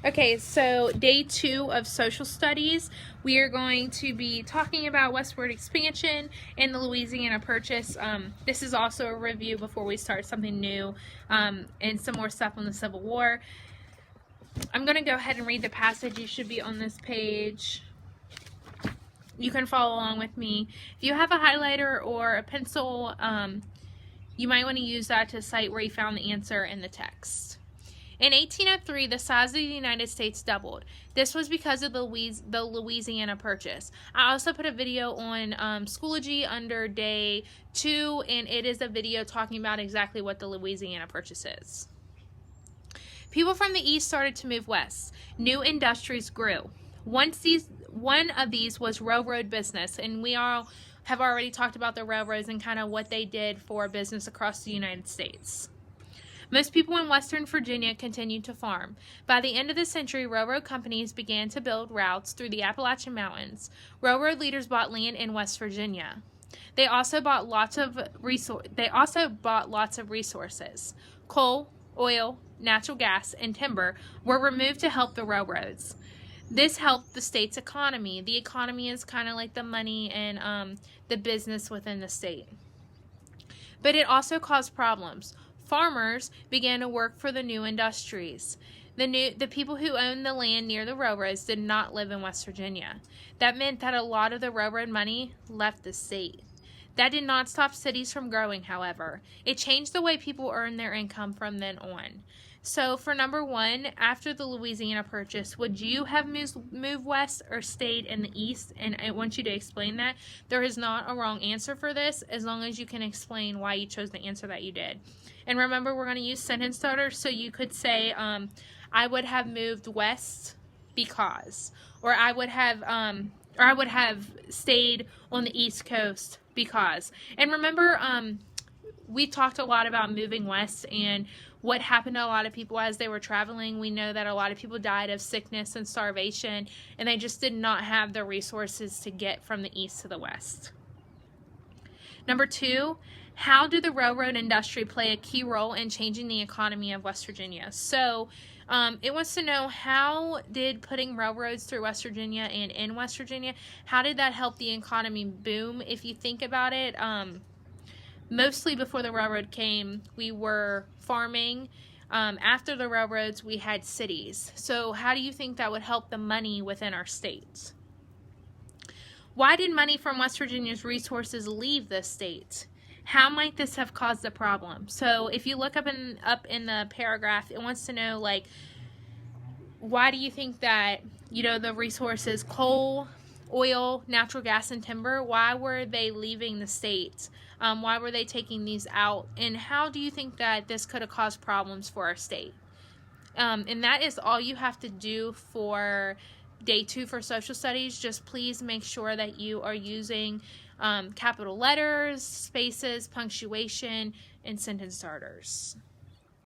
Okay, so day 2 of social studies, we are going to be talking about westward expansion and the Louisiana Purchase. This is also a review before we start something new and some more stuff on the Civil War. I'm going to go ahead and read the passage. You should be on this page. You can follow along with me. If you have a highlighter or a pencil, you might want to use that to cite where you found the answer in the text. In 1803, the size of the United States doubled. This was because of the Louisiana Purchase. I also put a video on Schoology under day 2, and it is a video talking about exactly what the Louisiana Purchase is. People from the east started to move west. New industries grew. One of these was railroad business, and we all have already talked about the railroads and kind of what they did for business across the United States. Most people in western Virginia continued to farm. By the end of the century, railroad companies began to build routes through the Appalachian Mountains. Railroad leaders bought land in West Virginia. They also bought lots of resources. Coal, oil, natural gas, and timber were removed to help the railroads. This helped the state's economy. The economy is kind of like the money and the business within the state. But it also caused problems. Farmers began to work for the new industries. The people who owned the land near the railroads did not live in West Virginia. That meant that a lot of the railroad money left the state. That did not stop cities from growing, however. It changed the way people earned their income from then on. So for number 1, after the Louisiana Purchase, would you have moved west or stayed in the east? And I want you to explain that. There is not a wrong answer for this, as long as you can explain why you chose the answer that you did. And remember, we're going to use sentence starters, so you could say, I would have moved west because, or I would have stayed on the East Coast because. And remember, we talked a lot about moving west and what happened to a lot of people as they were traveling. We know that a lot of people died of sickness and starvation, and they just did not have the resources to get from the east to the west. Number 2, how did the railroad industry play a key role in changing the economy of West Virginia? So it wants to know, how did putting railroads through West Virginia and in West Virginia, how did that help the economy boom? If you think about it, mostly before the railroad came, we were farming. After the railroads, we had cities. So how do you think that would help the money within our states? Why did money from West Virginia's resources leave the state? How might this have caused a problem? So if you look up in the paragraph, it wants to know, like, why do you think that, the resources, coal, oil, natural gas, and timber, why were they leaving the state? Why were they taking these out? And how do you think that this could have caused problems for our state? And that is all you have to do for day 2 for social studies. Just please make sure that you are using capital letters, spaces, punctuation, and sentence starters.